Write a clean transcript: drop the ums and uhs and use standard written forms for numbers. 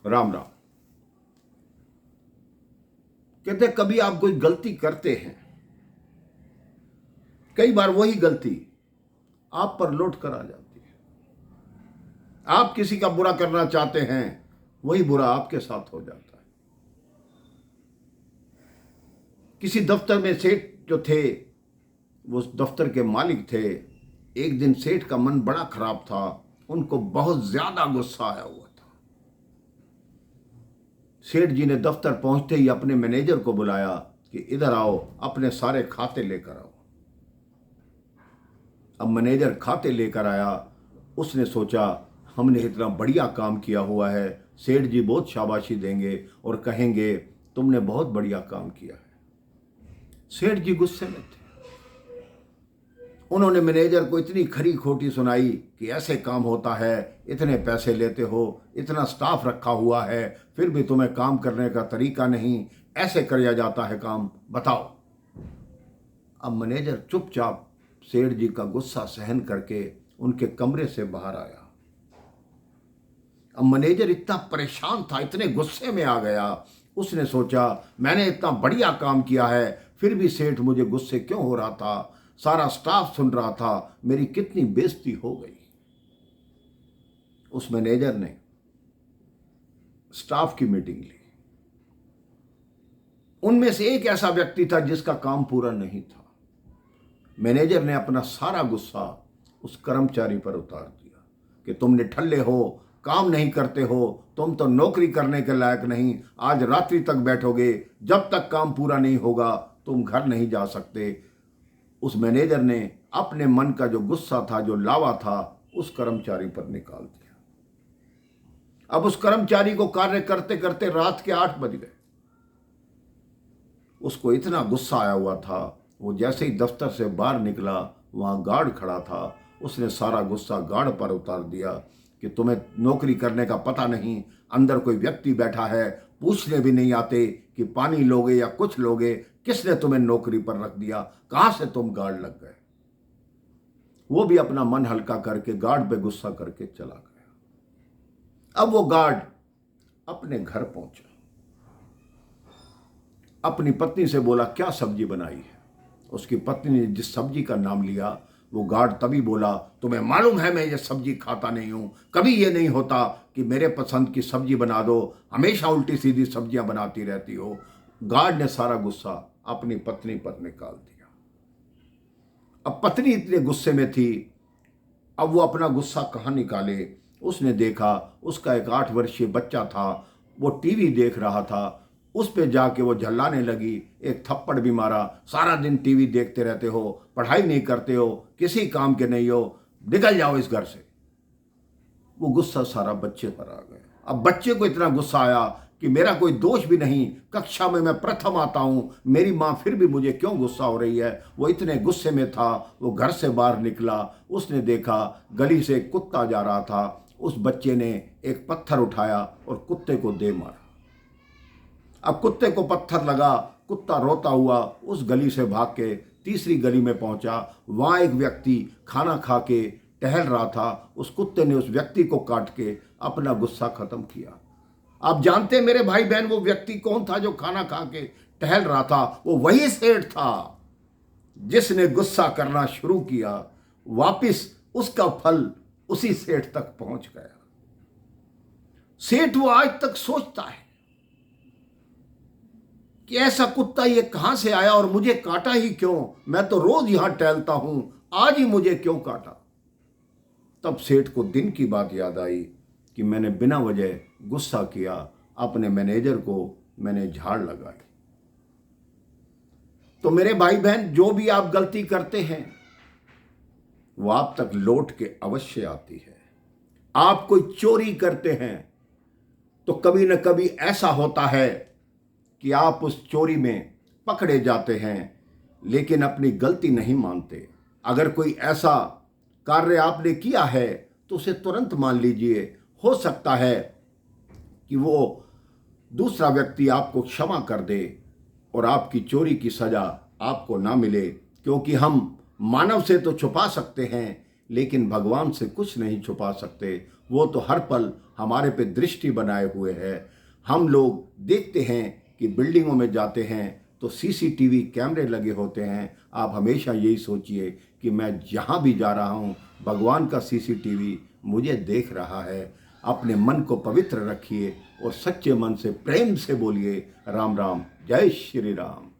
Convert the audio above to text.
राम राम। कहते कभी आप कोई गलती करते हैं, कई बार वही गलती आप पर लौट कर आ जाती है। आप किसी का बुरा करना चाहते हैं, वही बुरा आपके साथ हो जाता है। किसी दफ्तर में सेठ जो थे, वो उस दफ्तर के मालिक थे। एक दिन सेठ का मन बड़ा खराब था, उनको बहुत ज्यादा गुस्सा आया हुआ था। सेठ जी ने दफ्तर पहुंचते ही अपने मैनेजर को बुलाया कि इधर आओ, अपने सारे खाते लेकर आओ। अब मैनेजर खाते लेकर आया। उसने सोचा हमने इतना बढ़िया काम किया हुआ है, सेठ जी बहुत शाबाशी देंगे और कहेंगे तुमने बहुत बढ़िया काम किया है। सेठ जी गुस्से में थे। उन्होंने मैनेजर को इतनी खरी खोटी सुनाई कि ऐसे काम होता है, इतने पैसे लेते हो, इतना स्टाफ रखा हुआ है, फिर भी तुम्हें काम करने का तरीका नहीं, ऐसे किया जाता है काम, बताओ। अब मैनेजर चुपचाप सेठ जी का गुस्सा सहन करके उनके कमरे से बाहर आया। अब मैनेजर इतना परेशान था, इतने गुस्से में आ गया। उसने सोचा मैंने इतना बढ़िया काम किया है, फिर भी सेठ मुझे गुस्से क्यों हो रहा था, सारा स्टाफ सुन रहा था, मेरी कितनी बेइज्जती हो गई। उस मैनेजर ने स्टाफ की मीटिंग ली। उनमें से एक ऐसा व्यक्ति था जिसका काम पूरा नहीं था। मैनेजर ने अपना सारा गुस्सा उस कर्मचारी पर उतार दिया कि तुम निठल्ले हो, काम नहीं करते हो, तुम तो नौकरी करने के लायक नहीं, आज रात्रि तक बैठोगे, जब तक काम पूरा नहीं होगा तुम घर नहीं जा सकते। उस मैनेजर ने अपने मन का जो गुस्सा था, जो लावा था, उस कर्मचारी पर निकाल दिया। अब उस कर्मचारी को कार्य करते करते रात के 8 बज गए। उसको इतना गुस्सा आया हुआ था, वो जैसे ही दफ्तर से बाहर निकला, वहां गार्ड खड़ा था। उसने सारा गुस्सा गार्ड पर उतार दिया कि तुम्हें नौकरी करने का पता नहीं, अंदर कोई व्यक्ति बैठा है, पूछने भी नहीं आते कि पानी लोगे या कुछ लोगे, किसने तुम्हें नौकरी पर रख दिया, कहां से तुम गार्ड लग गए। वो भी अपना मन हल्का करके गार्ड पे गुस्सा करके चला गया। अब वो गार्ड अपने घर पहुंचा, अपनी पत्नी से बोला क्या सब्जी बनाई है। उसकी पत्नी ने जिस सब्जी का नाम लिया, वो गार्ड तभी बोला तुम्हें मालूम है मैं ये सब्जी खाता नहीं हूं, कभी ये नहीं होता कि मेरे पसंद की सब्जी बना दो, हमेशा उल्टी सीधी सब्जियां बनाती रहती हो। गार्ड ने सारा गुस्सा अपनी पत्नी पर निकाल दिया। अब पत्नी इतने गुस्से में थी, अब वो अपना गुस्सा कहां निकाले। उसने देखा उसका एक 8 वर्षीय बच्चा था, वो टीवी देख रहा था। उस पे जाके वो झल्लाने लगी, एक थप्पड़ भी मारा, सारा दिन टीवी देखते रहते हो, पढ़ाई नहीं करते हो, किसी काम के नहीं हो, निकल जाओ इस घर से। वो गुस्सा सारा बच्चे पर आ गया। अब बच्चे को इतना गुस्सा आया कि मेरा कोई दोष भी नहीं, कक्षा में मैं प्रथम आता हूं, मेरी माँ फिर भी मुझे क्यों गुस्सा हो रही है। वो इतने गुस्से में था, वो घर से बाहर निकला। उसने देखा गली से एक कुत्ता जा रहा था। उस बच्चे ने एक पत्थर उठाया और कुत्ते को दे मारा। अब कुत्ते को पत्थर लगा, कुत्ता रोता हुआ उस गली से भाग के तीसरी गली में पहुंचा। वहां एक व्यक्ति खाना खा के टहल रहा था। उस कुत्ते ने उस व्यक्ति को काट के अपना गुस्सा खत्म किया। आप जानते हैं मेरे भाई बहन, वो व्यक्ति कौन था जो खाना खा के टहल रहा था? वो वही सेठ था जिसने गुस्सा करना शुरू किया। वापिस उसका फल उसी सेठ तक पहुंच गया। सेठ वो आज तक सोचता है कि ऐसा कुत्ता ये कहां से आया और मुझे काटा ही क्यों, मैं तो रोज यहां टहलता हूं, आज ही मुझे क्यों काटा। तब सेठ को दिन की बात याद आई कि मैंने बिना वजह गुस्सा किया, अपने मैनेजर को मैंने झाड़ लगाई। तो मेरे भाई बहन, जो भी आप गलती करते हैं वो आप तक लौट के अवश्य आती है। आप कोई चोरी करते हैं तो कभी न कभी ऐसा होता है कि आप उस चोरी में पकड़े जाते हैं, लेकिन अपनी गलती नहीं मानते। अगर कोई ऐसा कार्य आपने किया है तो उसे तुरंत मान लीजिए। हो सकता है कि वो दूसरा व्यक्ति आपको क्षमा कर दे और आपकी चोरी की सजा आपको ना मिले, क्योंकि हम मानव से तो छुपा सकते हैं लेकिन भगवान से कुछ नहीं छुपा सकते। वो तो हर पल हमारे पे दृष्टि बनाए हुए है। हम लोग देखते हैं कि बिल्डिंगों में जाते हैं तो सीसीटीवी कैमरे लगे होते हैं। आप हमेशा यही सोचिए कि मैं जहाँ भी जा रहा हूँ भगवान का सीसीटीवी मुझे देख रहा है। अपने मन को पवित्र रखिए और सच्चे मन से प्रेम से बोलिए राम राम, जय श्री राम।